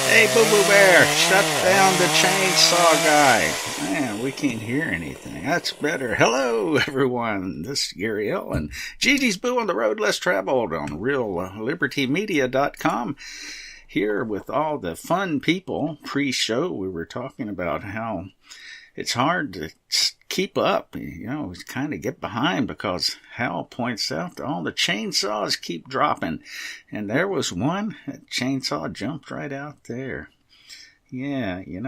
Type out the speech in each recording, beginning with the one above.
Hey, Boo Boo Bear, shut down the chainsaw guy. Man, we can't hear anything. That's better. Hello, everyone. This is Gary L. and Gigi's Boo on the Road Less Traveled on RealLibertyMedia.com. Here with all the fun people. Pre-show, we were talking about how it's hard to keep up, kind of get behind because Hal points out that all the chainsaws keep dropping. And there was one, that chainsaw jumped right out there. Yeah, he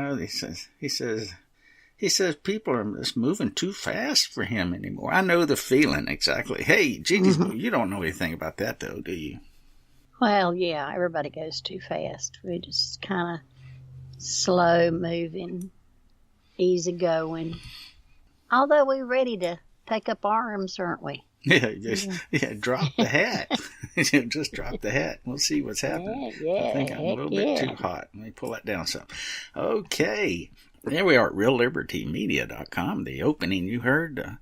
says people are just moving too fast for him anymore. I know the feeling exactly. Hey, Gigi's, you don't know anything about that though, do you? Well, yeah, everybody goes too fast. We're just kind of slow moving, easy going. Although we're ready to take up arms, aren't we? Yeah, drop the hat. Just drop the hat. We'll see what's happening. Yeah, I think I'm a little bit too hot. Let me pull that down some. Okay. There we are at RealLibertyMedia.com. The opening you heard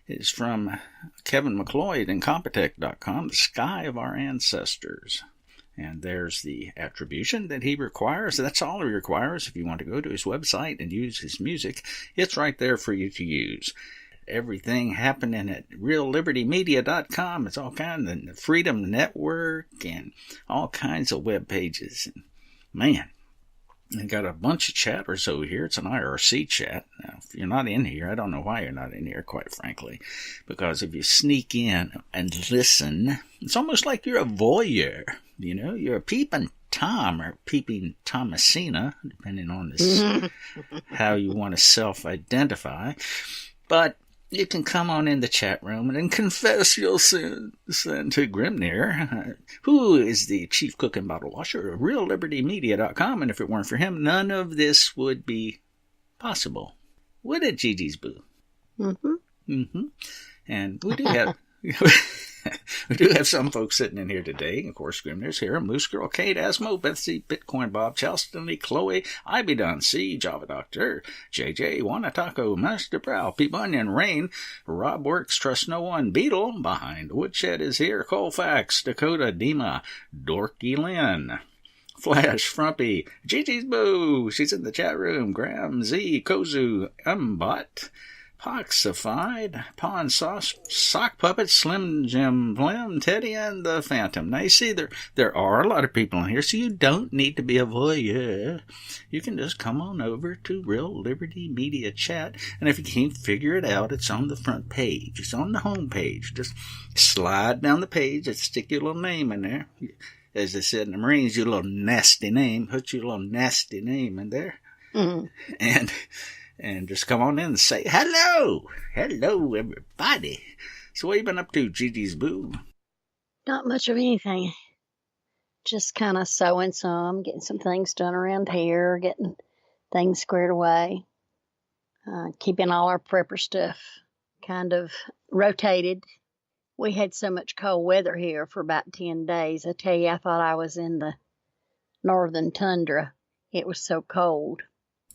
is from Kevin McLeod and Compotech.com, The Sky of Our Ancestors. And there's the attribution that he requires. That's all he requires. If you want to go to his website and use his music, it's right there for you to use. Everything happening at RealLibertyMedia.com. It's all kinds of the Freedom Network and all kinds of web pages. And man, they got a bunch of chatters over here. It's an IRC chat. Now, if you're not in here, I don't know why you're not in here, quite frankly. Because if you sneak in and listen, it's almost like you're a voyeur. You're a peeping Tom or peeping Thomasina, depending on this, how you want to self-identify. But you can come on in the chat room and confess your sin to Grimnir, who is the chief cook and bottle washer of RealLibertyMedia.com. And if it weren't for him, none of this would be possible. Would it, Gigi's Boo? And we do have... We do have some folks sitting in here today. Of course, Grimnir's here. Moose Girl, Kate, Asmo, Betsy, Bitcoin Bob, Charleston Lee, Chloe, Ivy Dunn, C, Java Doctor, JJ, Wanataco, Master Brow, P. Bunyan, Rain, Rob Works, Trust No One, Beetle, Behind the Woodshed is here, Colfax, Dakota, Dima, Dorky Lynn, Flash, Frumpy, Gigi's Boo, she's in the chat room, Graham, Z, Kozu, Mbot, Poxified, Pawn Sauce, Sock Puppet, Slim Jim Blim, Teddy, and the Phantom. Now, you see, there are a lot of people in here, so you don't need to be a voyeur. You can just come on over to Real Liberty Media Chat, and if you can't figure it out, it's on the front page. It's on the home page. Just slide down the page and stick your little name in there. As they said in the Marines, your little nasty name. Put your little nasty name in there. And just come on in and say, hello! Hello, everybody. So what have you been up to, Gigi's Boo? Not much of anything. Just kind of sewing some, getting some things done around here, getting things squared away, keeping all our prepper stuff kind of rotated. We had so much cold weather here for about 10 days. I tell you, I thought I was in the northern tundra. It was so cold.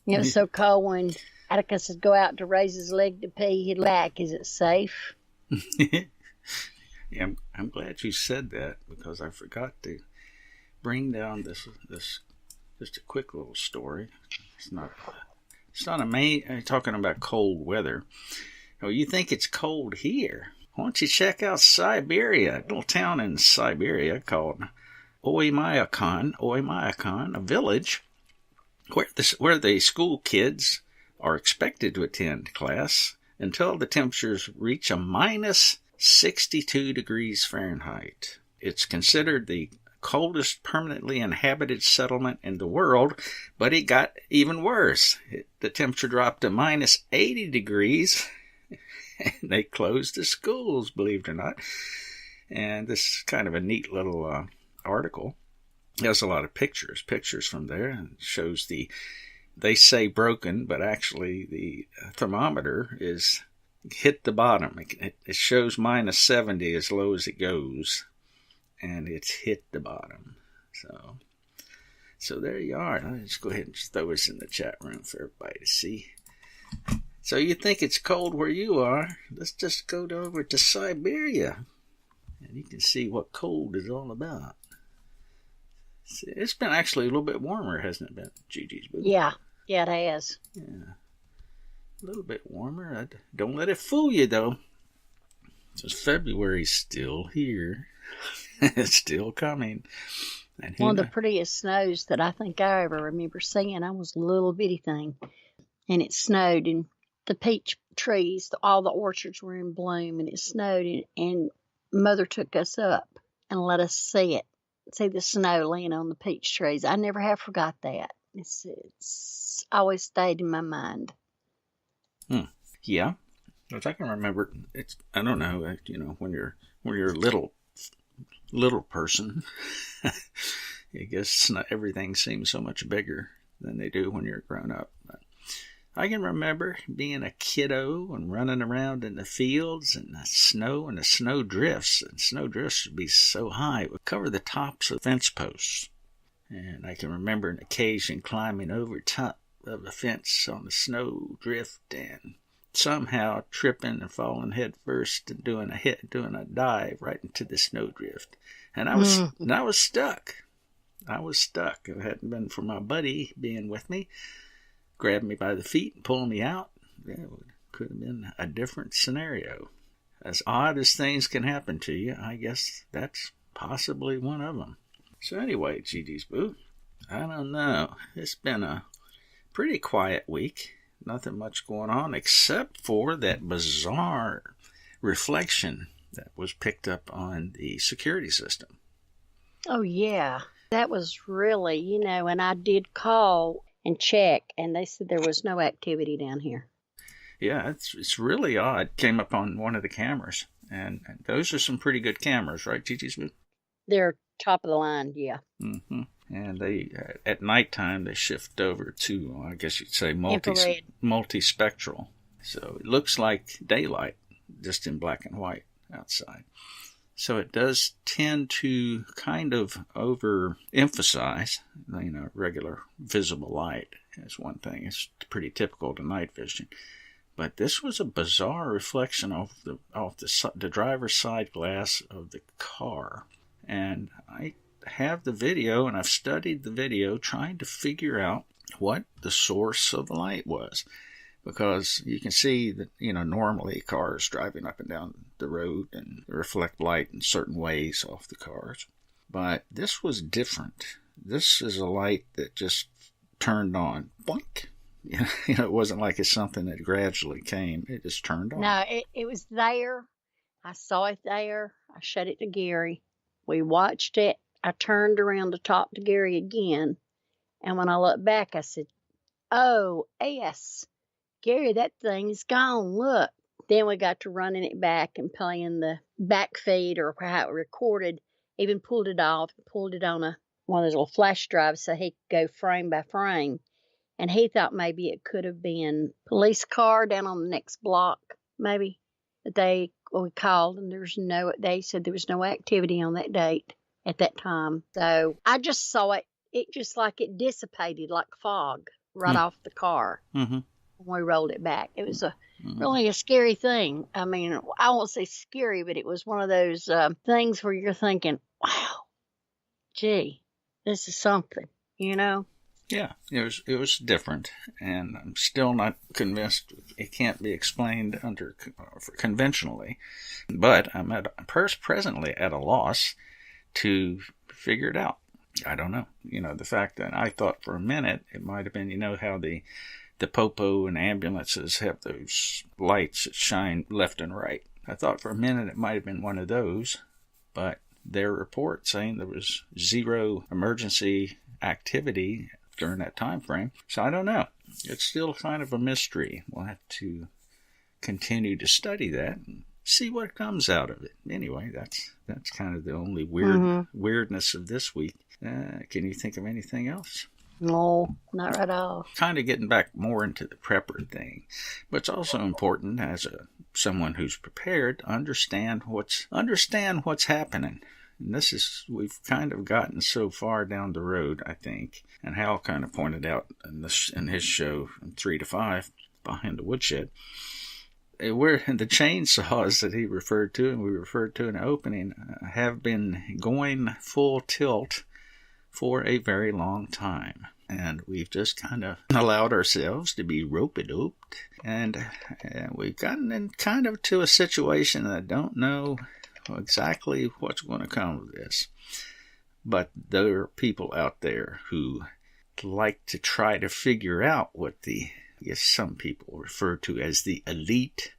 It was so cold when Atticus would go out to raise his leg to pee, he'd lack, is it safe? Yeah, I'm glad you said that because I forgot to bring down this just a quick little story. It's not talking about cold weather. Oh, you think it's cold here? Why don't you check out Siberia, a little town in Siberia called Oymyakon, a village where the school kids are expected to attend class until the temperatures reach a minus 62 degrees Fahrenheit. It's considered the coldest permanently inhabited settlement in the world, but it got even worse. The temperature dropped to minus 80 degrees, and they closed the schools, believe it or not. And this is kind of a neat little article. There's a lot of pictures from there, and shows they say broken, but actually the thermometer is hit the bottom. It shows minus 70 as low as it goes, and it's hit the bottom. So there you are. I'll just go ahead and just throw this in the chat room for everybody to see. So you think it's cold where you are? Let's just go over to Siberia, and you can see what cold is all about. It's been actually a little bit warmer, hasn't it been, Gigi's Boo? Yeah, it has. Yeah, a little bit warmer. Don't let it fool you, though. Since February's still here. It's still coming. And one of the prettiest snows that I think I ever remember seeing. I was a little bitty thing, and it snowed, and the peach trees, all the orchards were in bloom, and it snowed, and Mother took us up and let us see the snow laying on the peach trees. I never have forgot that. It's always stayed in my mind. Yeah, as I can remember, I don't know, when you're a little person, I guess not everything seems so much bigger than they do when you're grown up. But I can remember being a kiddo and running around in the fields and the snow drifts. And snow drifts would be so high it would cover the tops of fence posts. And I can remember an occasion climbing over top of a fence on the snow drift and somehow tripping and falling head first and doing a dive right into the snowdrift. And I was stuck. If it hadn't been for my buddy being with me, grabbing me by the feet and pulling me out, it could have been a different scenario. As odd as things can happen to you, I guess that's possibly one of them. So anyway, Gigi's Boo, I don't know. It's been a pretty quiet week. Nothing much going on except for that bizarre reflection that was picked up on the security system. Oh, yeah. That was really, and I did call and check, and they said there was no activity down here. Yeah, it's really odd. Came up on one of the cameras, and those are some pretty good cameras, right, Gigi's Boo? They're top of the line, yeah. Mm-hmm. And they, at nighttime, they shift over to, I guess you'd say, multispectral. So it looks like daylight, just in black and white outside. So it does tend to kind of overemphasize, regular visible light as one thing. It's pretty typical to night vision. But this was a bizarre reflection off the driver's side glass of the car. And I have the video, and I've studied the video trying to figure out what the source of the light was. Because you can see that, normally cars driving up and down the road and reflect light in certain ways off the cars. But this was different. This is a light that just turned on. Boink. It wasn't like it's something that gradually came. It just turned on. No, it was there. I saw it there. I showed it to Gary. We watched it. I turned around to talk to Gary again. And when I looked back, I said, "Oh, yes. Gary, that thing's gone, look." Then we got to running it back and playing the back feed or how it recorded, even pulled it off, pulled it on one of those little flash drives so he could go frame by frame. And he thought maybe it could have been a police car down on the next block, maybe, that we called, and they said there was no activity on that date at that time. So I just saw it just like it dissipated like fog right off the car. Mm-hmm. When we rolled it back. It was really a scary thing. I mean, I won't say scary, but it was one of those things where you're thinking, wow, gee, this is something, Yeah, it was different, and I'm still not convinced it can't be explained conventionally. But I'm presently at a loss to figure it out. I don't know. The fact that I thought for a minute it might have been, how the popo and ambulances have those lights that shine left and right. I thought for a minute it might have been one of those, but their report saying there was zero emergency activity during that time frame. So I don't know. It's still kind of a mystery. We'll have to continue to study that and see what comes out of it. Anyway, that's kind of the only weirdness of this week. Can you think of anything else? No, not at all. Kind of getting back more into the prepper thing, but it's also important as someone who's prepared to understand what's happening. And we've kind of gotten so far down the road, I think, and Hal kind of pointed out in his show from 3 to 5 behind the woodshed, where the chainsaws that he referred to and we referred to in the opening have been going full tilt for a very long time. And we've just kind of allowed ourselves to be rope-a-doped. And we've gotten in kind of to a situation that I don't know exactly what's going to come of this. But there are people out there who like to try to figure out what I guess some people refer to as the elite.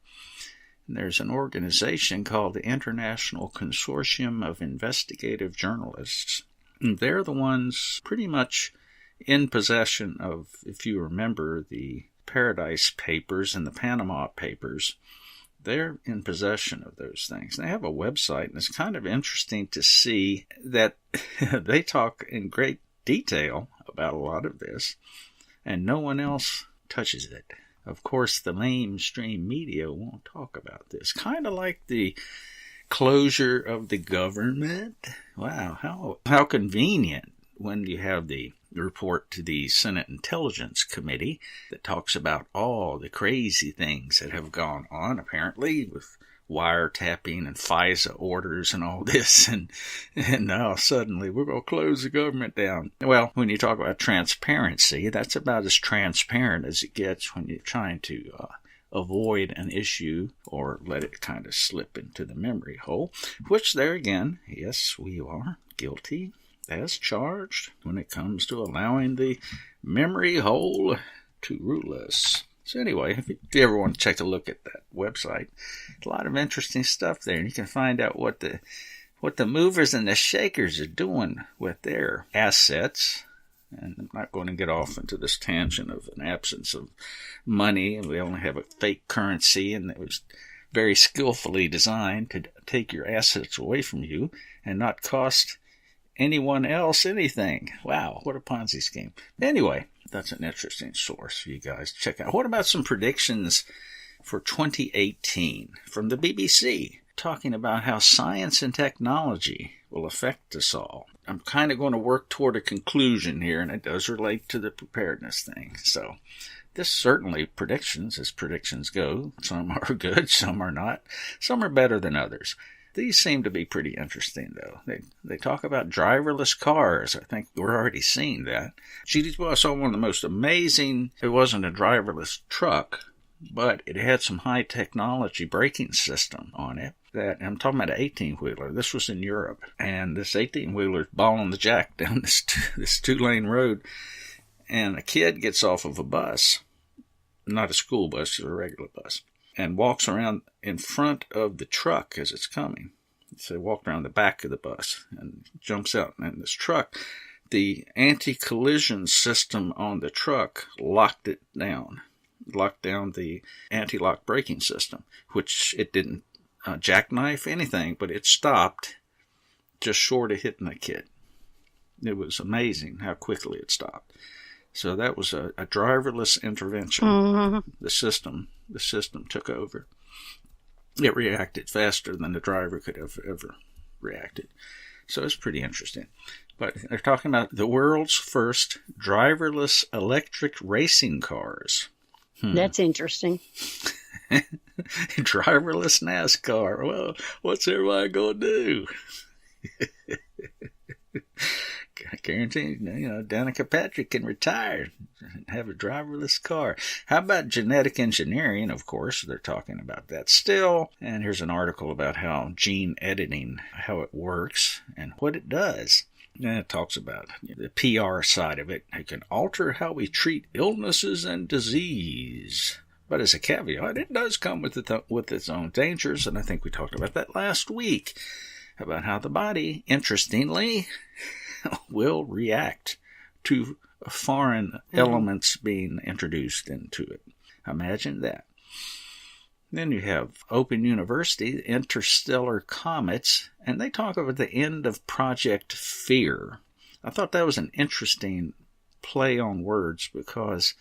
And there's an organization called the International Consortium of Investigative Journalists. And they're the ones pretty much in possession of, if you remember, the Paradise Papers and the Panama Papers. They're in possession of those things. They have a website, and it's kind of interesting to see that they talk in great detail about a lot of this, and no one else touches it. Of course, the mainstream media won't talk about this. Kind of like the closure of the government. Wow, how convenient when you have the report to the Senate Intelligence Committee that talks about all the crazy things that have gone on, apparently, with wiretapping and FISA orders and all this, and now suddenly we're going to close the government down. Well, when you talk about transparency, that's about as transparent as it gets when you're trying to avoid an issue or let it kind of slip into the memory hole, which there again, yes, we are guilty as charged when it comes to allowing the memory hole to rule us. So anyway, if you ever want to take a look at that website, a lot of interesting stuff there, and you can find out what the movers and the shakers are doing with their assets. And I'm not going to get off into this tangent of an absence of money, and we only have a fake currency, and it was very skillfully designed to take your assets away from you and not cost anyone else anything. Wow, what a Ponzi scheme. Anyway, that's an interesting source for you guys to check out. What about some predictions for 2018 from the BBC, talking about how science and technology will affect us all? I'm kind of going to work toward a conclusion here, and it does relate to the preparedness thing. So this certainly predictions, as predictions go. Some are good, some are not. Some are better than others. These seem to be pretty interesting, though. They talk about driverless cars. I think we're already seeing that. I saw one of the most amazing, it wasn't a driverless truck, but it had some high technology braking system on it. I'm talking about an 18-wheeler. This was in Europe. And this 18-wheeler balling the jack down this two-lane road. And a kid gets off of a bus, not a school bus, it's a regular bus, and walks around in front of the truck as it's coming. So he walked around the back of the bus and jumps out. And this truck, the anti-collision system on the truck locked down the anti-lock braking system, which it didn't jackknife anything, but it stopped just short of hitting the kid. It was amazing how quickly it stopped. So that was a driverless intervention. Mm-hmm. The system took over. It reacted faster than the driver could have ever reacted. So it's pretty interesting. But they're talking about the world's first driverless electric racing cars. That's interesting. Driverless NASCAR. Well, what's everybody going to do? I guarantee, Danica Patrick can retire and have a driverless car. How about genetic engineering? Of course, they're talking about that still. And here's an article about how gene editing, how it works and what it does. And it talks about the PR side of it. It can alter how we treat illnesses and disease. But as a caveat, it does come with its own dangers. And I think we talked about that last week, about how the body, interestingly, will react to foreign elements being introduced into it. Imagine that. Then you have Open University, interstellar comets, and they talk about the end of Project Fear. I thought that was an interesting play on words because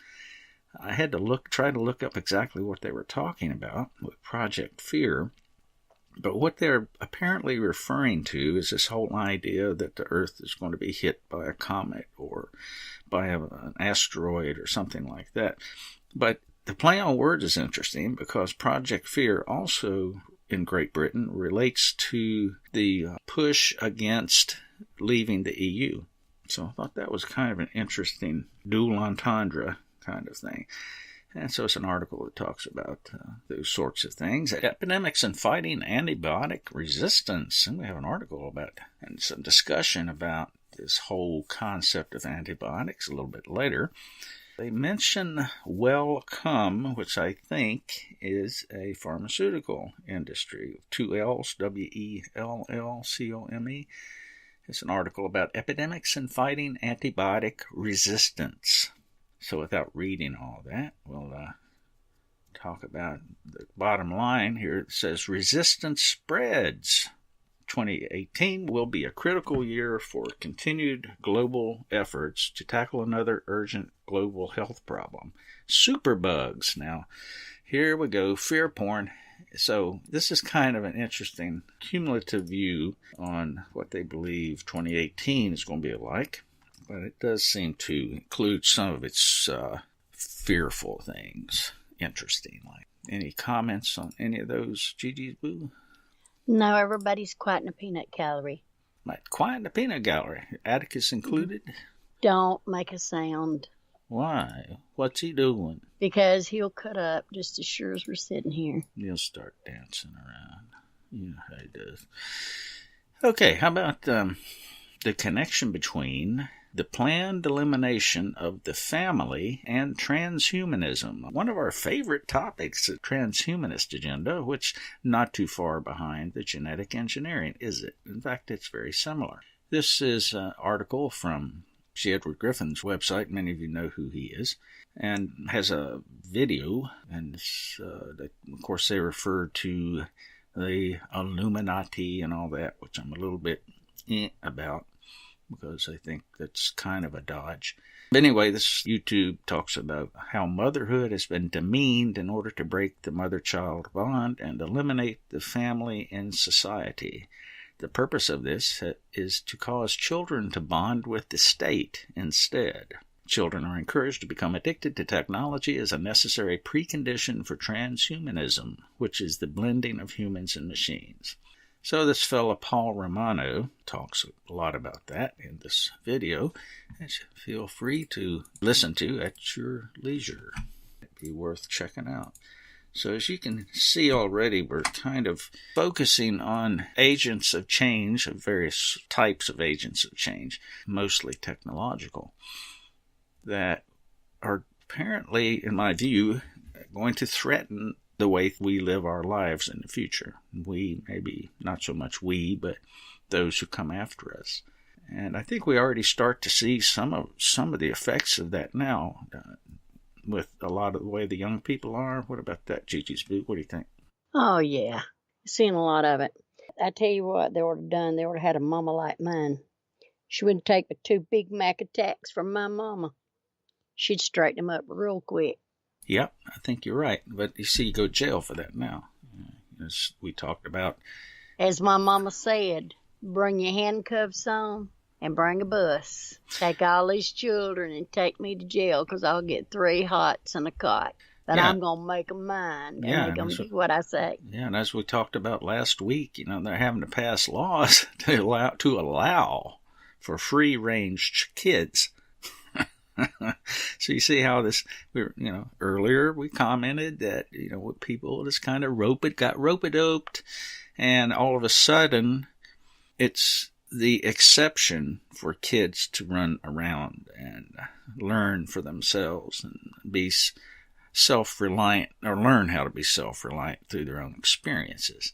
I had to try to look up exactly what they were talking about with Project Fear. But what they're apparently referring to is this whole idea that the Earth is going to be hit by a comet or by an asteroid or something like that. But the play on words is interesting because Project Fear also in Great Britain relates to the push against leaving the EU. So I thought that was kind of an interesting dual entendre kind of thing. And so it's an article that talks about those sorts of things. Epidemics and fighting antibiotic resistance. And we have an article about and some discussion about this whole concept of antibiotics a little bit later. They mention Wellcome, which I think is a pharmaceutical industry. 2 L's, Wellcome. It's an article about epidemics and fighting antibiotic resistance. So without reading all that, we'll talk about the bottom line here. It says resistance spreads. 2018 will be a critical year for continued global efforts to tackle another urgent global health problem. Superbugs. Now, here we go. Fear porn. So this is kind of an interesting cumulative view on what they believe 2018 is going to be like. But it does seem to include some of its fearful things. Interesting. Like, any comments on any of those, Gigi's Boo? No, everybody's quiet in a peanut gallery. Like, quiet in the peanut gallery. Atticus included? Don't make a sound. Why? What's he doing? Because he'll cut up just as sure as we're sitting here. He'll start dancing around. You know how he does. Okay, how about the connection between the planned elimination of the family and transhumanism? One of our favorite topics, the transhumanist agenda, which not too far behind the genetic engineering, is it? In fact, it's very similar. This is an article from C. Edward Griffin's website. Many of you know who he is, and has a video, and of course they refer to the Illuminati and all that, which I'm a little bit about, because I think that's kind of a dodge. But anyway, this YouTube talks about how motherhood has been demeaned in order to break the mother-child bond and eliminate the family in society. The purpose of this is to cause children to bond with the state instead. Children are encouraged to become addicted to technology as a necessary precondition for transhumanism, which is the blending of humans and machines. So this fellow Paul Romano talks a lot about that in this video, which feel free to listen to at your leisure. It'd be worth checking out. So as you can see already, we're kind of focusing on agents of change, of various types of agents of change, mostly technological, that are apparently, in my view, going to threaten the way we live our lives in the future. We, maybe not so much we, but those who come after us. And I think we already start to see some of the effects of that now, with a lot of the way the young people are. What about that, Gigi's Boo? What do you think? Oh, yeah. Seen a lot of it. I tell you what they would have done. They would have had a mama like mine. She wouldn't take but 2 Big Mac attacks from my mama. She'd straighten them up real quick. Yep, I think you're right. But you see, you go to jail for that now. As we talked about. As my mama said, bring your handcuffs on and bring a bus. Take all these children and take me to jail, because I'll get 3 hots and a cot. But yeah. I'm going to make them mine. And make them do what I say. Yeah, and as we talked about last week, they're having to pass laws to allow for free-range kids. So you see how this, earlier we commented that, what people just kind of got rope-a-doped, and all of a sudden it's the exception for kids to run around and learn for themselves and be self-reliant, or learn how to be self-reliant through their own experiences.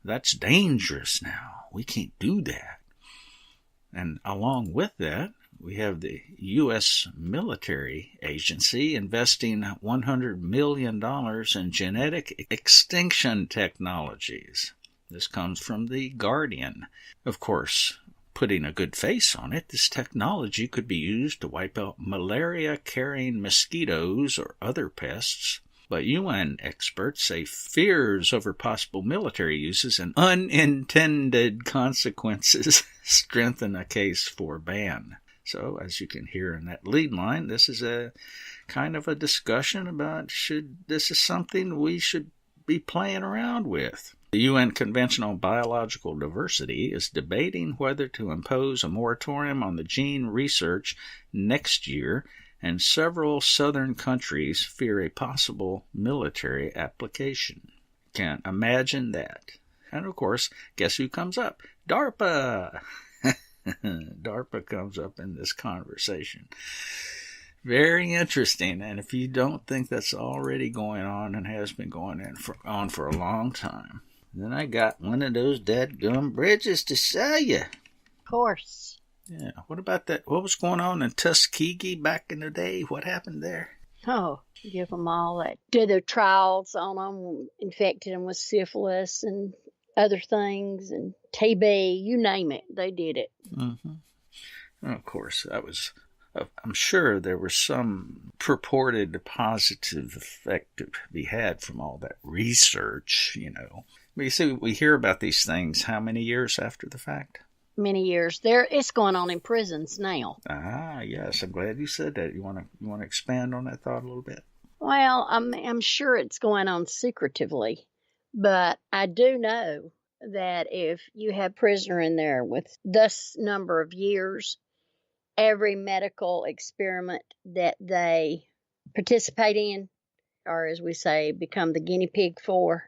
That's dangerous now. We can't do that. And along with that, we have the U.S. military agency investing $100 million in genetic extinction technologies. This comes from The Guardian. Of course, putting a good face on it, this technology could be used to wipe out malaria-carrying mosquitoes or other pests. But UN experts say fears over possible military uses and unintended consequences strengthen a case for ban. So, as you can hear in that lead line, this is a kind of a discussion about this is something we should be playing around with. The UN Convention on Biological Diversity is debating whether to impose a moratorium on the gene research next year, and several southern countries fear a possible military application. Can't imagine that. And of course, guess who comes up? DARPA! DARPA comes up in this conversation. Very interesting, and if you don't think that's already going on and has been going on for a long time, then I got one of those dadgum bridges to sell you. Of course. Yeah, what about that? What was going on in Tuskegee back in the day? What happened there? Oh, give them all that. Did their trials on them, infected them with syphilis and other things, and TB, you name it, they did it. Mm-hmm. And of course, I'm sure there was some purported positive effect to be had from all that research, But you see, we hear about these things how many years after the fact? Many years. It's going on in prisons now. Ah, yes. I'm glad you said that. You want to expand on that thought a little bit? Well, I'm sure it's going on secretively, but I do know that if you have a prisoner in there with this number of years, every medical experiment that they participate in, or as we say, become the guinea pig for,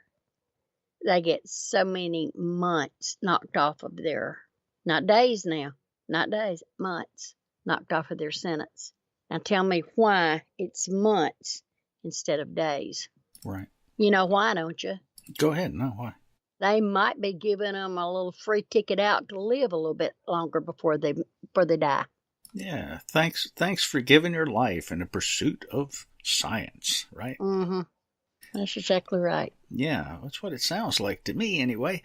they get so many months knocked off of their, not days now, not days, months knocked off of their sentence. Now tell me why it's months instead of days. Right. You know why, don't you? Go ahead. No, why? They might be giving them a little free ticket out to live a little bit longer before they die. Yeah. Thanks for giving your life in the pursuit of science, right? Mm-hmm. That's exactly right. Yeah, that's what it sounds like to me anyway.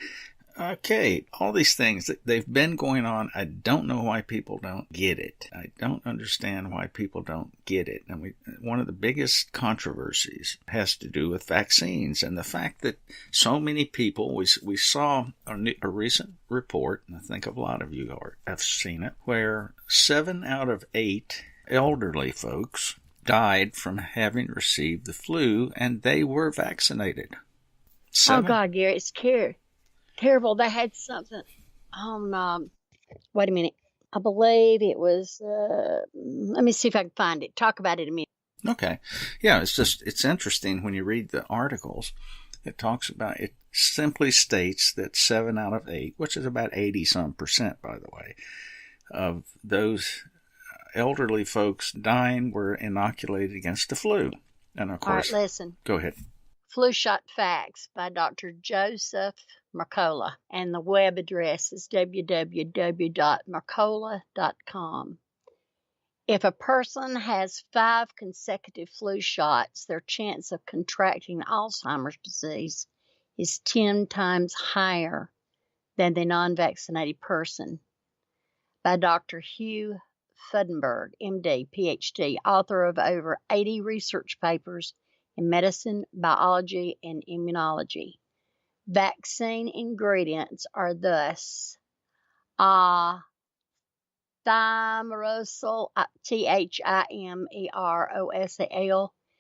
Okay, all these things that they've been going on, I don't know why people don't get it. I don't understand why people don't get it. And one of the biggest controversies has to do with vaccines and the fact that so many people, we saw a recent report, and I think a lot of you have seen it, where 7 out of 8 elderly folks died from having received the flu, and they were vaccinated. 7. Oh, God, Gary, it's terrible. They had something on, wait a minute. I believe it was, let me see if I can find it. Talk about it a minute. Okay. Yeah, it's interesting when you read the articles. It talks about, it simply states that 7 out of 8, which is about 80-some%, by the way, of those elderly folks dying were inoculated against the flu. And of course, all right, listen. Go ahead. Flu Shot Facts by Dr. Joseph Mercola, and the web address is www.mercola.com. If a person has 5 consecutive flu shots, their chance of contracting Alzheimer's disease is 10 times higher than the non-vaccinated person. By Dr. Hugh Fudenberg, MD, PhD, author of over 80 research papers in medicine, biology, and immunology. Vaccine ingredients are thus thimerosal, Thimerosal.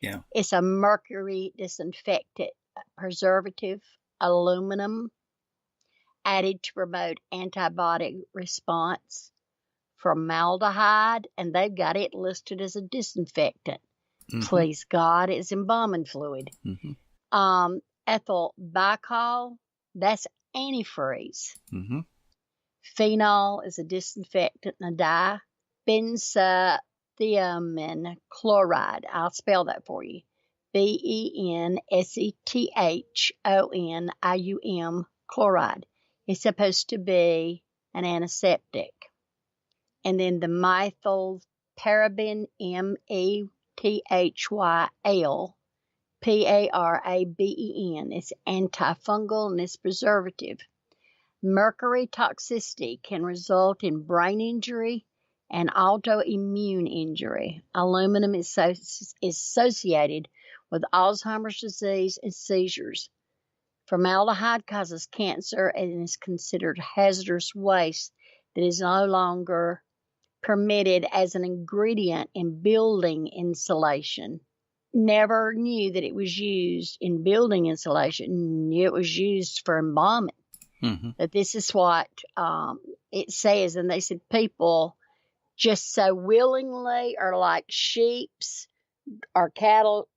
Yeah. It's a mercury disinfectant, preservative, aluminum, added to promote antibiotic response, formaldehyde, and they've got it listed as a disinfectant. Mm-hmm. Please God, it's embalming fluid. Mm-hmm. Ethyl glycol, that's antifreeze. Mm-hmm. Phenol is a disinfectant and a dye. Benzethiamine chloride, I'll spell that for you. Benzethonium chloride. It's supposed to be an antiseptic. And then the methylparaben, methyl paraben, it's antifungal and it's preservative. Mercury toxicity can result in brain injury and autoimmune injury. Aluminum is associated with Alzheimer's disease and seizures. Formaldehyde causes cancer and is considered hazardous waste that is no longer permitted as an ingredient in building insulation. never knew that it was used in building insulation, knew it was used for embalming. Mm-hmm. But this is what it says. And they said people just so willingly are like sheeps or cattle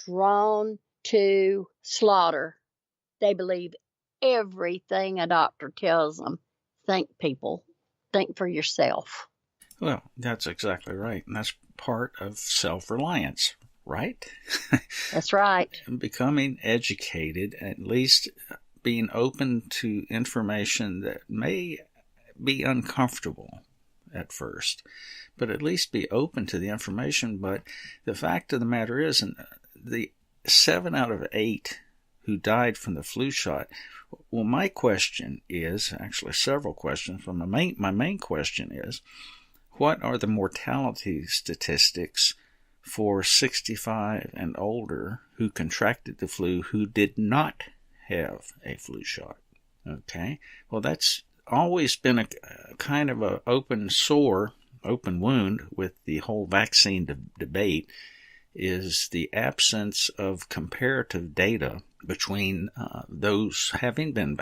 drawn to slaughter. They believe everything a doctor tells them. Think, people. Think for yourself. Well, that's exactly right. And that's part of self-reliance, right? That's right. Becoming educated, at least being open to information that may be uncomfortable at first, but at least be open to the information. But the fact of the matter is, the 7 out of 8 who died from the flu shot, well, my question is, actually several questions, but my main question is, what are the mortality statistics for 65 and older who contracted the flu who did not have a flu shot? Okay, well, that's always been a kind of an open wound with the whole vaccine debate, is the absence of comparative data between those having been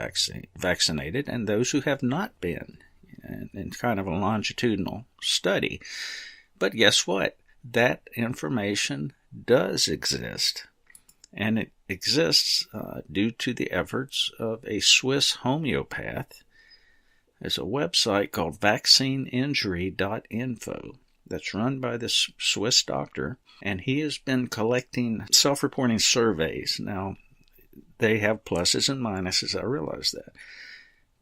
vaccinated and those who have not been, in kind of a longitudinal study. But guess what? That information does exist. And it exists due to the efforts of a Swiss homeopath. There's a website called vaccineinjury.info that's run by this Swiss doctor, and he has been collecting self-reporting surveys. Now, they have pluses and minuses, I realize that.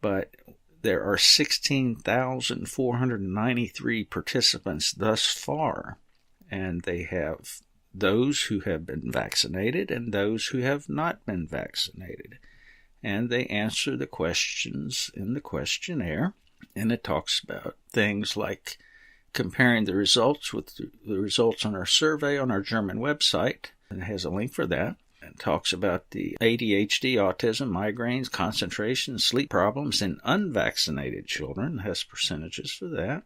But there are 16,493 participants thus far, and they have those who have been vaccinated and those who have not been vaccinated. And they answer the questions in the questionnaire, and it talks about things like comparing the results with the results on our survey on our German website, and it has a link for that. It talks about the ADHD, autism, migraines, concentration, sleep problems in unvaccinated children. It has percentages for that.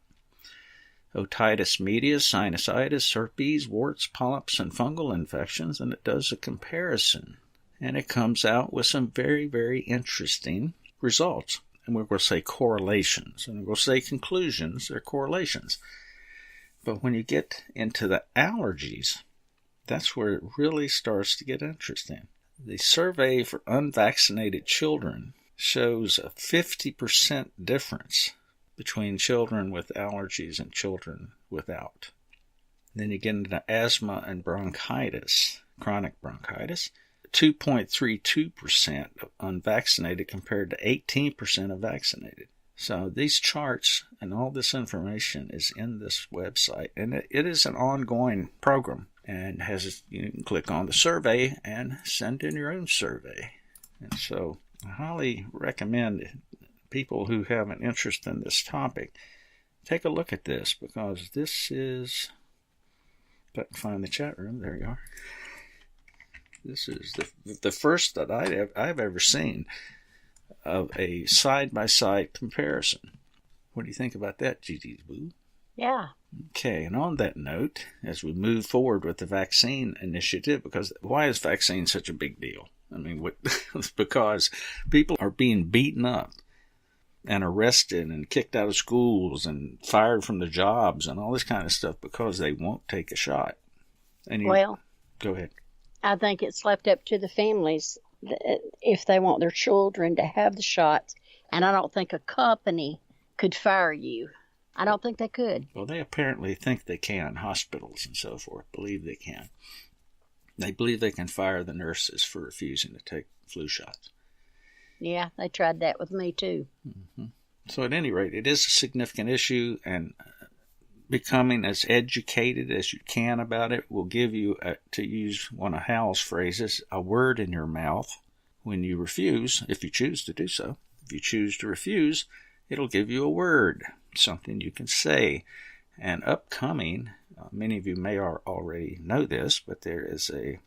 Otitis media, sinusitis, herpes, warts, polyps, and fungal infections, and it does a comparison. And it comes out with some very, very interesting results. And we're going to say correlations. And we're going to say conclusions. They're correlations. But when you get into the allergies, that's where it really starts to get interesting. The survey for unvaccinated children shows a 50% difference between children with allergies and children without. Then you get into asthma and bronchitis, chronic bronchitis. 2.32% of unvaccinated compared to 18% of vaccinated. So these charts and all this information is in this website, and it is an ongoing program, and you can click on the survey and send in your own survey. And so I highly recommend people who have an interest in this topic take a look at this, because this is, if I can find the chat room, there you are. This is the first that I've ever seen of a side-by-side comparison. What do you think about that, Gigi's Boo? Yeah. Okay, and on that note, as we move forward with the vaccine initiative, because why is vaccine such a big deal? I mean, it's because people are being beaten up and arrested and kicked out of schools and fired from their jobs and all this kind of stuff because they won't take a shot. And Well, go ahead. I think it's left up to the families if they want their children to have the shots. And I don't think a company could fire you. I don't think they could. Well, they apparently think they can. Hospitals and so forth believe they can. They believe they can fire the nurses for refusing to take flu shots. Yeah, they tried that with me too. Mm-hmm. So at any rate, it is a significant issue, and becoming as educated as you can about it will give you, to use one of Hal's phrases, a word in your mouth when you refuse, if you choose to do so. If you choose to refuse, it'll give you a word, something you can say. And upcoming, many of you may already know this, but there is a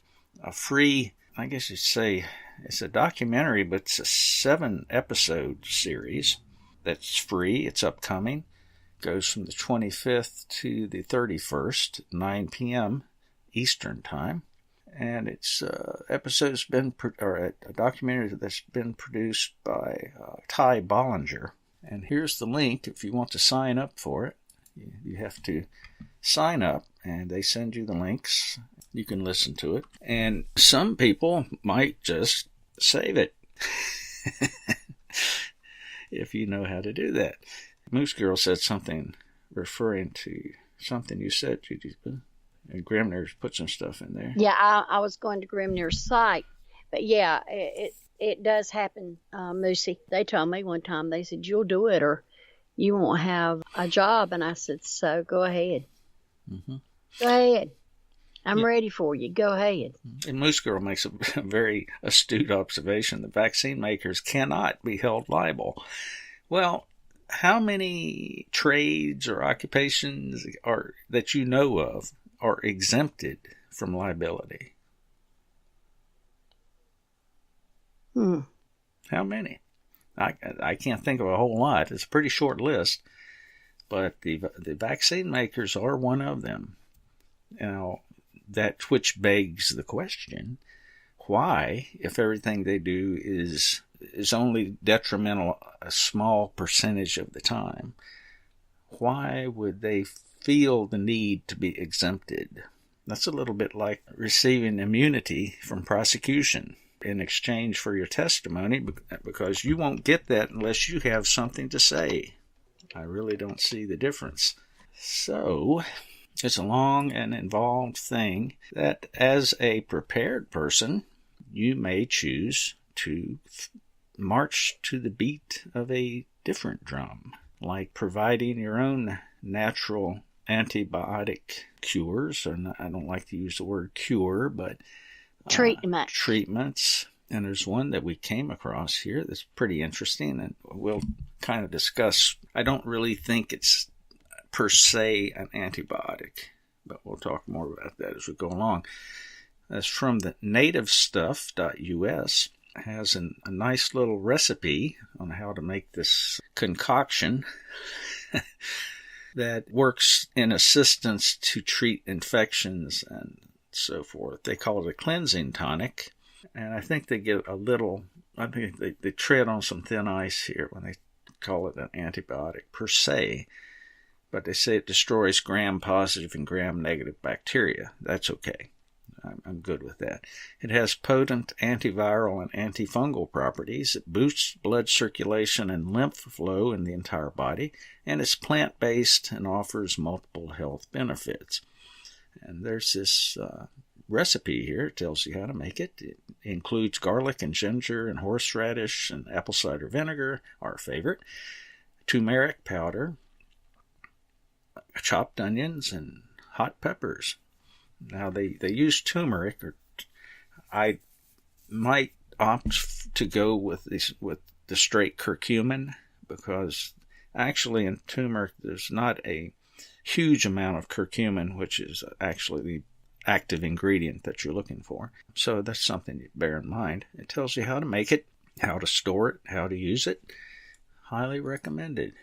free, I guess you'd say, it's a documentary, but it's a 7-episode series that's free. It's upcoming. Goes from the 25th to the 31st, 9 p.m. Eastern Time. and it's episode's been a documentary that's been produced by Ty Bollinger. And here's the link if you want to sign up for it. You have to sign up, and they send you the links. You can listen to it, and some people might just save it if you know how to do that. Moose Girl said something referring to something you said, Judy. And Grimner's put some stuff in there. Yeah, I was going to Grimner's site. But yeah, it does happen, Moosey. They told me one time, they said, you'll do it or you won't have a job. And I said, so go ahead. Mm-hmm. Go ahead. I'm ready for you. Go ahead. And Moose Girl makes a very astute observation. The vaccine makers cannot be held liable. Well, how many trades or occupations that you know of are exempted from liability? How many? I can't think of a whole lot. It's a pretty short list, but the vaccine makers are one of them. Now, that which begs the question, why, if everything they do is only detrimental a small percentage of the time, why would they feel the need to be exempted? That's a little bit like receiving immunity from prosecution in exchange for your testimony, because you won't get that unless you have something to say. I really don't see the difference. So, it's a long and involved thing that as a prepared person, you may choose to march to the beat of a different drum, like providing your own natural antibiotic cures, and I don't like to use the word cure, but treatments. And there's one that we came across here that's pretty interesting, and we'll kind of discuss. I don't really think it's per se an antibiotic, but we'll talk more about that as we go along. That's from the nativestuff.us. Has a nice little recipe on how to make this concoction that works in assistance to treat infections and so forth. They call it a cleansing tonic, and I think they get a little, I think they tread on some thin ice here when they call it an antibiotic per se, but they say it destroys gram-positive and gram-negative bacteria. That's okay. I'm good with that. It has potent antiviral and antifungal properties. It boosts blood circulation and lymph flow in the entire body, and it's plant-based and offers multiple health benefits. And there's this recipe here. It tells you how to make it. It includes garlic and ginger and horseradish and apple cider vinegar, our favorite, turmeric powder, chopped onions, and hot peppers. Now, they use turmeric, or I might opt to go with the straight curcumin, because actually in turmeric there's not a huge amount of curcumin, which is actually the active ingredient that you're looking for. So that's something to bear in mind. It tells you how to make it, how to store it, how to use it. Highly recommended.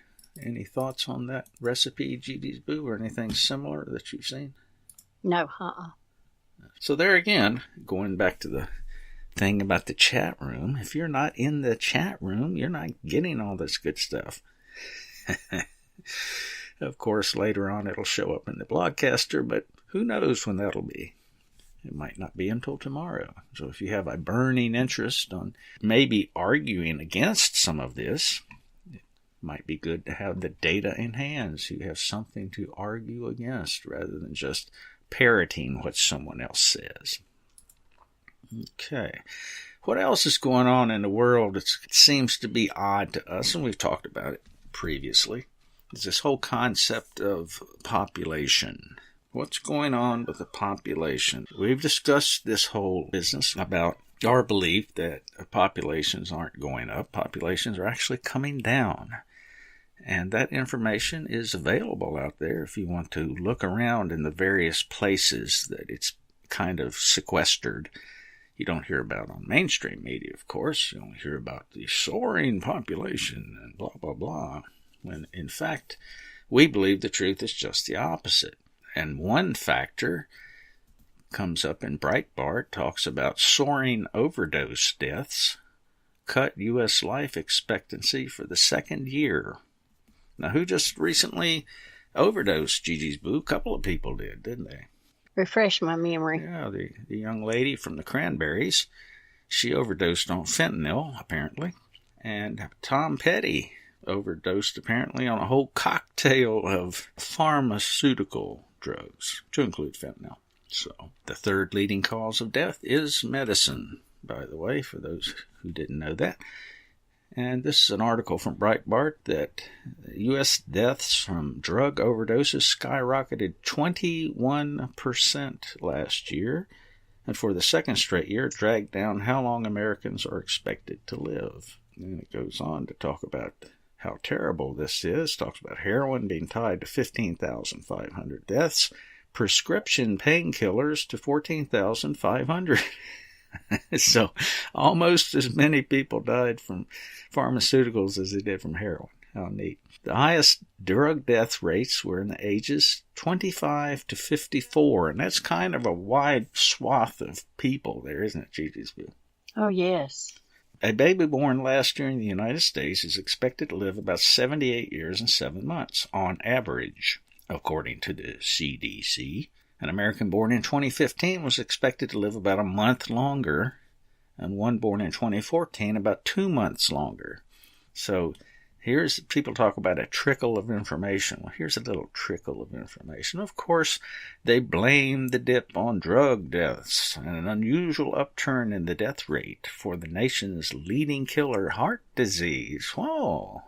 Any thoughts on that recipe, GD's Boo, or anything similar that you've seen? No, So there again, going back to the thing about the chat room, if you're not in the chat room, you're not getting all this good stuff. Of course, later on it'll show up in the blogcaster, but who knows when that'll be. It might not be until tomorrow. So if you have a burning interest on maybe arguing against some of this, it might be good to have the data in hand so you have something to argue against rather than just parroting what someone else says. Okay. What else is going on in the world that seems to be odd to us, and we've talked about it previously, is this whole concept of population. What's going on with the population? We've discussed this whole business about our belief that populations aren't going up. Populations are actually coming down. And that information is available out there if you want to look around in the various places that it's kind of sequestered. You don't hear about on mainstream media, of course. You only hear about the soaring population and blah, blah, blah. When, in fact, we believe the truth is just the opposite. And one factor comes up in Breitbart, talks about soaring overdose deaths cut U.S. life expectancy for the second year. Now, who just recently overdosed, Gigi's Boo? A couple of people did, didn't they? Refresh my memory. Yeah, the young lady from the Cranberries. She overdosed on fentanyl, apparently. And Tom Petty overdosed, apparently, on a whole cocktail of pharmaceutical drugs, to include fentanyl. So, the third leading cause of death is medicine, by the way, for those who didn't know that. And this is an article from Breitbart that U.S. deaths from drug overdoses skyrocketed 21% last year, and for the second straight year dragged down how long Americans are expected to live. And it goes on to talk about how terrible this is. Talks about heroin being tied to 15,500 deaths, prescription painkillers to 14,500. So almost as many people died from pharmaceuticals as they did from heroin. How neat. The highest drug death rates were in the ages 25 to 54, and that's kind of a wide swath of people there, isn't it, Gigi's View? Oh, yes. A baby born last year in the United States is expected to live about 78 years and 7 months on average, according to the CDC. An American born in 2015 was expected to live about a month longer, and one born in 2014 about 2 months longer. So here's, people talk about a trickle of information. Well, here's a little trickle of information. Of course, they blame the dip on drug deaths and an unusual upturn in the death rate for the nation's leading killer, heart disease. Whoa!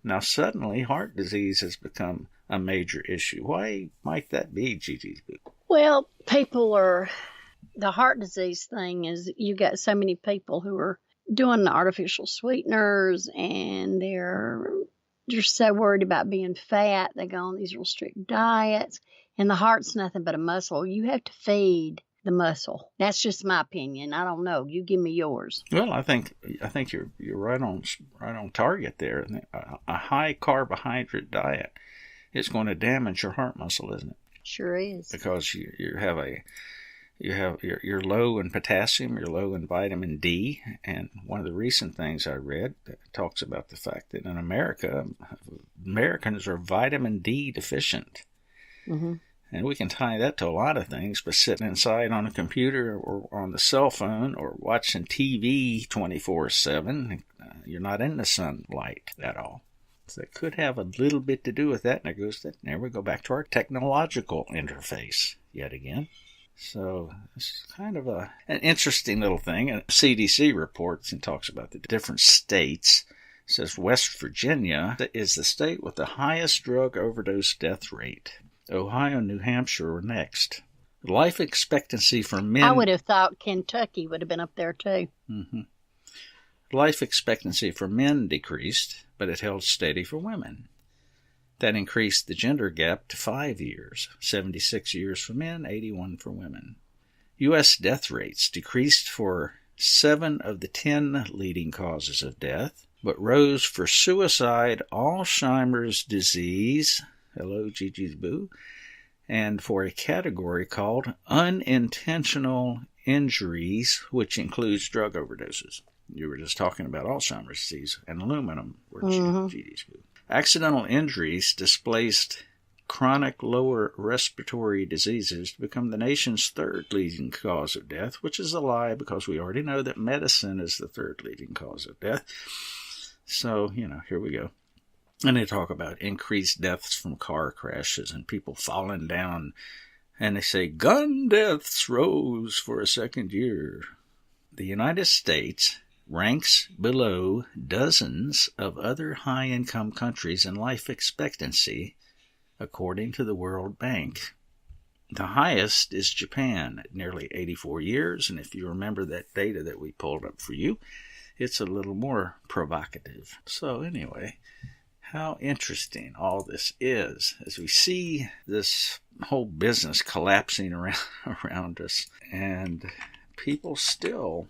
Now suddenly heart disease has become a major issue. Why might that be, Gigi's Boo? Well, the heart disease thing is you got so many people who are doing the artificial sweeteners, and they're just so worried about being fat. They go on these real strict diets, and the heart's nothing but a muscle. You have to feed the muscle. That's just my opinion. I don't know. You give me yours. Well, I think you're right on target there. A high carbohydrate diet is going to damage your heart muscle, isn't it? Sure is. Because you're low in potassium, you're low in vitamin D, and one of the recent things I read that talks about the fact that in America, Americans are vitamin D deficient. Mm-hmm. And we can tie that to a lot of things, but sitting inside on a computer or on the cell phone or watching TV 24/7, you're not in the sunlight at all. So it could have a little bit to do with that. And there we go back to our technological interface yet again. So it's kind of an interesting little thing. And CDC reports and talks about the different states. It says West Virginia is the state with the highest drug overdose death rate. Ohio and New Hampshire are next. Life expectancy for men... I would have thought Kentucky would have been up there too. Mm-hmm. Life expectancy for men decreased, but it held steady for women. That increased the gender gap to 5 years, 76 years for men, 81 for women. U.S. death rates decreased for 7 of the 10 leading causes of death, but rose for suicide, Alzheimer's disease, hello Gigi's Boo, and for a category called unintentional injuries, which includes drug overdoses. You were just talking about Alzheimer's disease and aluminum, weren't you, Gigi's Boo? Accidental injuries displaced chronic lower respiratory diseases to become the nation's third leading cause of death, which is a lie because we already know that medicine is the third leading cause of death. So, here we go. And they talk about increased deaths from car crashes and people falling down. And they say gun deaths rose for a second year. The United States ranks below dozens of other high-income countries in life expectancy, according to the World Bank. The highest is Japan at nearly 84 years, and if you remember that data that we pulled up for you, it's a little more provocative. So anyway, how interesting all this is as we see this whole business collapsing around us, and people still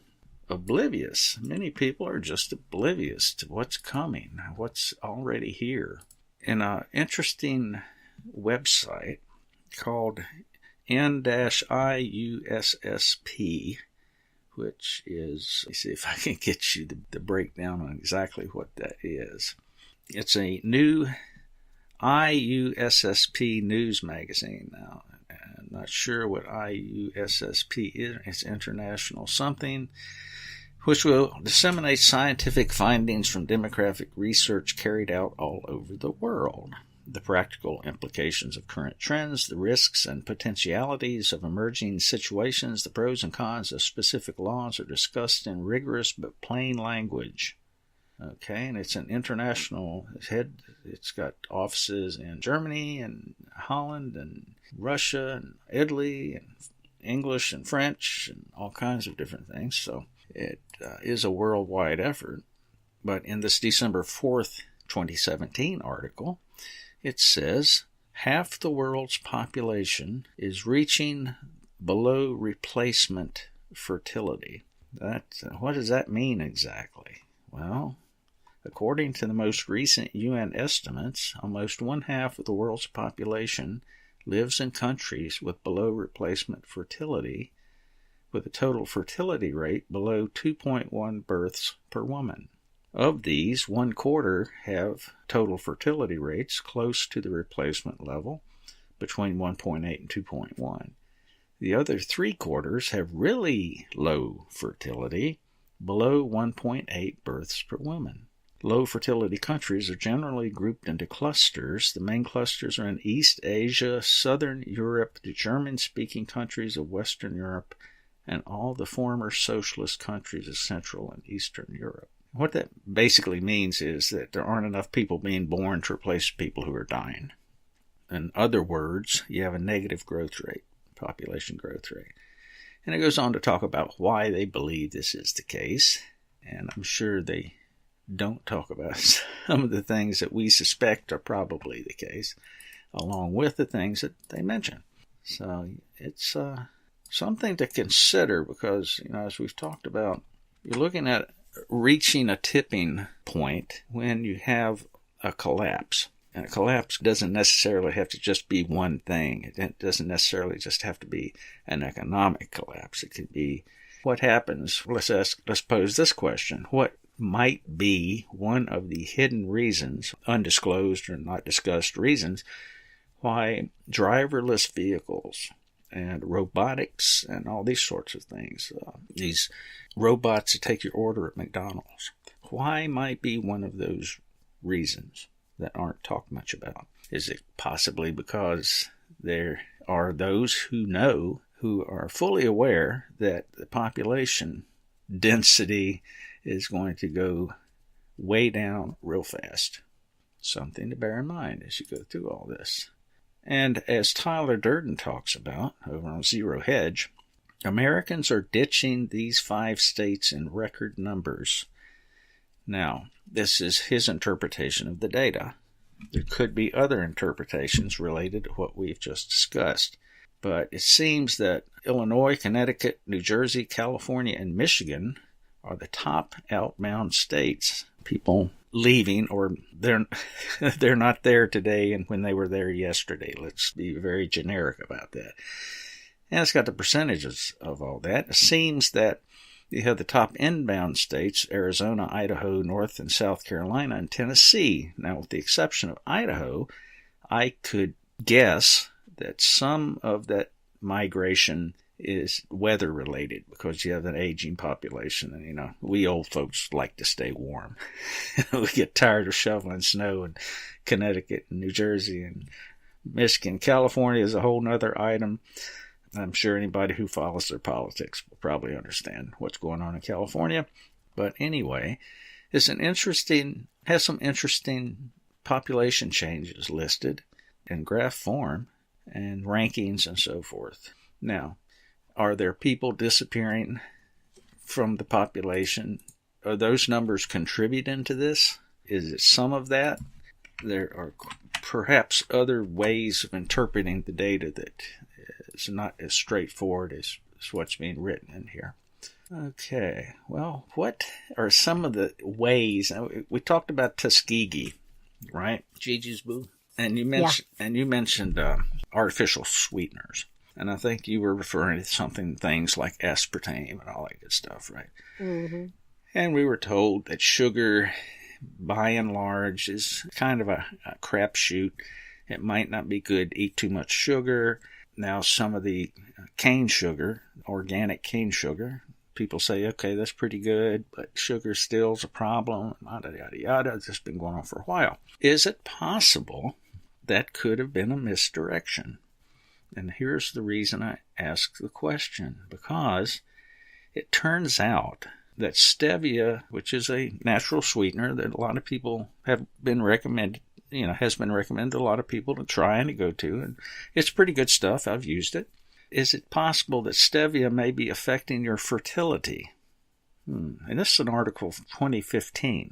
oblivious. Many people are just oblivious to what's coming, what's already here. In an interesting website called N-IUSSP, which is, let me see if I can get you the breakdown on exactly what that is. It's a new IUSSP news magazine. Now, I'm not sure what IUSSP is. It's international something, which will disseminate scientific findings from demographic research carried out all over the world. The practical implications of current trends, the risks and potentialities of emerging situations, the pros and cons of specific laws are discussed in rigorous but plain language. Okay, and it's an international head. It's got offices in Germany and Holland and Russia and Italy and English and French and all kinds of different things. So it is a worldwide effort. But in this December 4th, 2017 article, it says half the world's population is reaching below replacement fertility. What does that mean exactly? Well, according to the most recent UN estimates, almost one half of the world's population lives in countries with below replacement fertility, with a total fertility rate below 2.1 births per woman. Of these, 1/4 have total fertility rates close to the replacement level, between 1.8 and 2.1. The other 3/4 have really low fertility, below 1.8 births per woman. Low fertility countries are generally grouped into clusters. The main clusters are in East Asia, Southern Europe, the German-speaking countries of Western Europe, and all the former socialist countries of Central and Eastern Europe. What that basically means is that there aren't enough people being born to replace people who are dying. In other words, you have a negative growth rate, population growth rate. And it goes on to talk about why they believe this is the case. And I'm sure they don't talk about some of the things that we suspect are probably the case, along with the things that they mention. So it's something to consider because, as we've talked about, you're looking at reaching a tipping point when you have a collapse. And a collapse doesn't necessarily have to just be one thing. It doesn't necessarily just have to be an economic collapse. It could be what happens. Let's pose this question. What might be one of the hidden reasons, undisclosed or not discussed reasons, why driverless vehicles and robotics and all these sorts of things, these robots that take your order at McDonald's, why might be one of those reasons that aren't talked much about? Is it possibly because there are those who are fully aware that the population density is going to go way down real fast? Something to bear in mind as you go through all this. And as Tyler Durden talks about over on Zero Hedge, Americans are ditching these 5 states in record numbers. Now, this is his interpretation of the data. There could be other interpretations related to what we've just discussed. But it seems that Illinois, Connecticut, New Jersey, California, and Michigan are the top outbound states. People leaving, or they're not there today and when they were there yesterday. Let's be very generic about that. And it's got the percentages of all that. It seems that you have the top inbound states, Arizona, Idaho, North and South Carolina, and Tennessee. Now, with the exception of Idaho, I could guess that some of that migration is weather related because you have an aging population and we old folks like to stay warm. We get tired of shoveling snow in Connecticut and New Jersey and Michigan. California is a whole nother item. I'm sure anybody who follows their politics will probably understand what's going on in California. But anyway, has some interesting population changes listed in graph form and rankings and so forth. Now, are there people disappearing from the population? Are those numbers contributing to this? Is it some of that? There are perhaps other ways of interpreting the data that is not as straightforward as what's being written in here. Okay, well, what are some of the ways? We talked about Tuskegee, right? Gigi's boo. And you mentioned artificial sweeteners. And I think you were referring to things like aspartame and all that good stuff, right? Mm-hmm. And we were told that sugar, by and large, is kind of a crapshoot. It might not be good to eat too much sugar. Now, some of the cane sugar, organic cane sugar, people say, okay, that's pretty good, but sugar still's a problem, yada, yada, yada. It's just been going on for a while. Is it possible that could have been a misdirection? And here's the reason I ask the question. Because it turns out that stevia, which is a natural sweetener that a lot of people have been recommended, has been recommended to a lot of people to try and to go to, and it's pretty good stuff. I've used it. Is it possible that stevia may be affecting your fertility? And this is an article from 2015.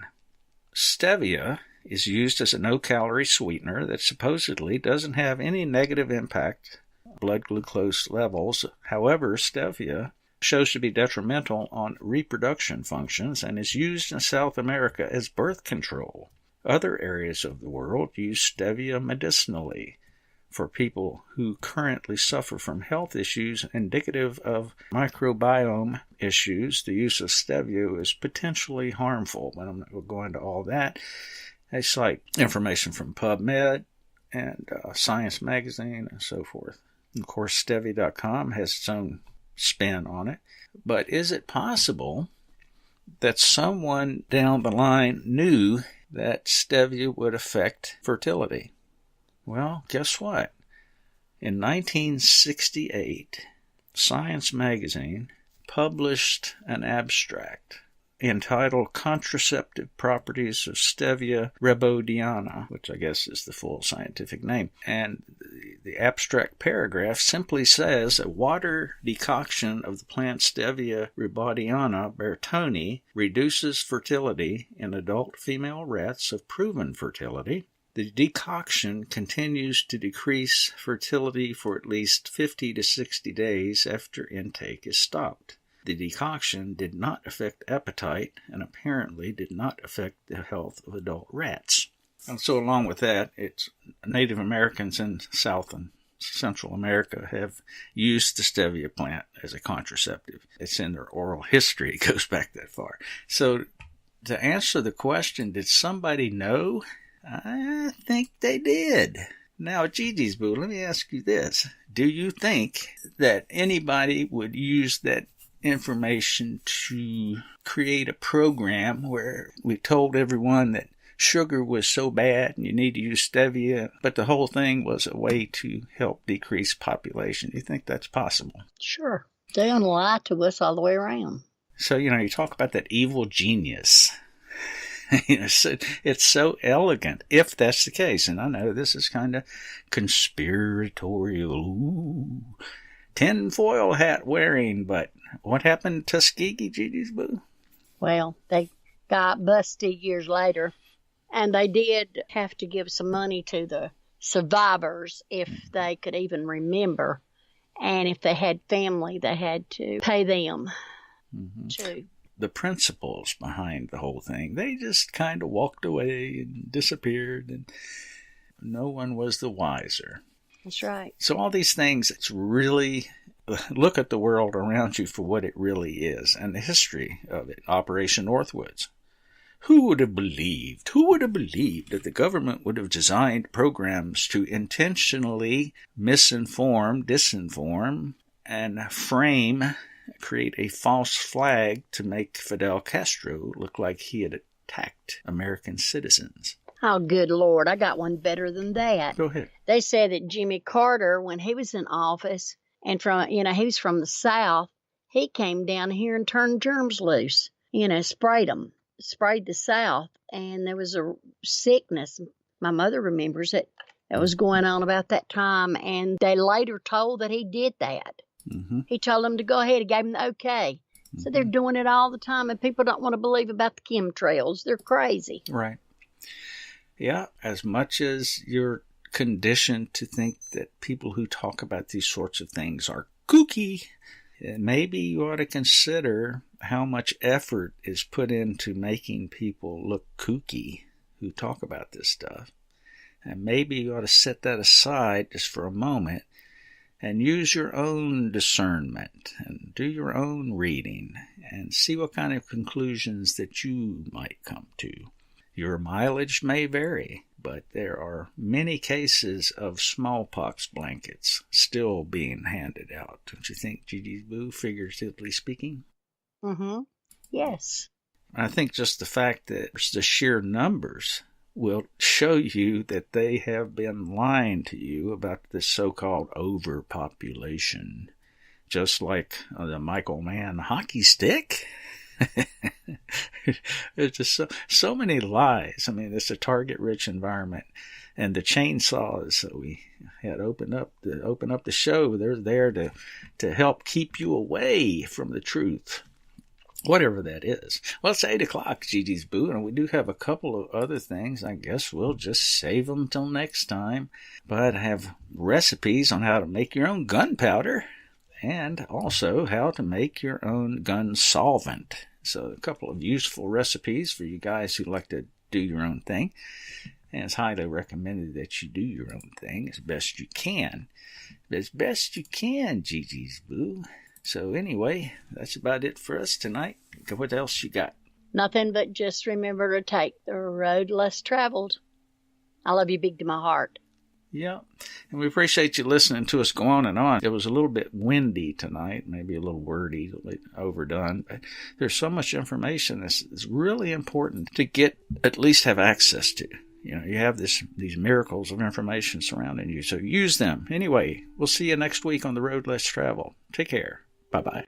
Stevia is used as a no-calorie sweetener that supposedly doesn't have any negative impact on blood glucose levels. However, stevia shows to be detrimental on reproduction functions and is used in South America as birth control. Other areas of the world use stevia medicinally. For people who currently suffer from health issues indicative of microbiome issues, the use of stevia is potentially harmful. But I'm not going to go into all that. I cite information from PubMed and Science Magazine and so forth. And of course, stevia.com has its own spin on it. But is it possible that someone down the line knew that stevia would affect fertility? Well, guess what? In 1968, Science Magazine published an abstract entitled Contraceptive Properties of Stevia rebaudiana, which I guess is the full scientific name. And the abstract paragraph simply says a water decoction of the plant Stevia rebaudiana bertoni reduces fertility in adult female rats of proven fertility. The decoction continues to decrease fertility for at least 50 to 60 days after intake is stopped. The decoction did not affect appetite and apparently did not affect the health of adult rats. And so along with that, it's Native Americans in South and Central America have used the stevia plant as a contraceptive. It's in their oral history. It goes back that far. So to answer the question, did somebody know? I think they did. Now, Gigi's Boo, let me ask you this. Do you think that anybody would use that information to create a program where we told everyone that sugar was so bad and you need to use stevia, but the whole thing was a way to help decrease population? Do you think that's possible? Sure. They don't lie to us all the way around. So, you talk about that evil genius. It's so elegant, if that's the case. And I know this is kind of conspiratorial, tinfoil hat wearing, but what happened to Tuskegee, Gigi's Boo? Well, they got busted years later, and they did have to give some money to the survivors if they could even remember. And if they had family, they had to pay them too. The principles behind the whole thing, they just kind of walked away and disappeared, and no one was the wiser. That's right. So all these things, it's really, look at the world around you for what it really is, and the history of it. Operation Northwoods. Who would have believed that the government would have designed programs to intentionally misinform, disinform, and create a false flag to make Fidel Castro look like he had attacked American citizens? Oh, good Lord. I got one better than that. Go ahead. They said that Jimmy Carter, when he was in office, and he was from the South, he came down here and turned germs loose, sprayed the South, and there was a sickness. My mother remembers it. That was going on about that time, and they later told that he did that. He told them to go ahead. He gave them the okay. So they're doing it all the time, and people don't want to believe about the chemtrails. They're crazy. Right. Yeah, as much as you're conditioned to think that people who talk about these sorts of things are kooky, maybe you ought to consider how much effort is put into making people look kooky who talk about this stuff. And maybe you ought to set that aside just for a moment and use your own discernment and do your own reading and see what kind of conclusions that you might come to. Your mileage may vary, but there are many cases of smallpox blankets still being handed out. Don't you think, Gigi Boo, figuratively speaking? Mm-hmm. Yes. I think just the fact that the sheer numbers will show you that they have been lying to you about this so-called overpopulation. Just like the Michael Mann hockey stick. There's just so many lies. I mean, it's a target-rich environment. And the chainsaws that we had open up the show, they're there to help keep you away from the truth. Whatever that is. Well, it's 8 o'clock, Gigi's Boo, and we do have a couple of other things. I guess we'll just save them till next time. But I have recipes on how to make your own gunpowder and also how to make your own gun solvent. So a couple of useful recipes for you guys who like to do your own thing. And it's highly recommended that you do your own thing as best you can. As best you can, Gigi's Boo. So anyway, that's about it for us tonight. What else you got? Nothing but just remember to take the road less traveled. I love you big to my heart. Yeah, and we appreciate you listening to us go on and on. It was a little bit windy tonight, maybe a little wordy, a little overdone. But there's so much information that's really important to get, at least have access to. You know, you have these miracles of information surrounding you, so use them. Anyway, we'll see you next week on The Road Less Traveled. Take care. Bye-bye.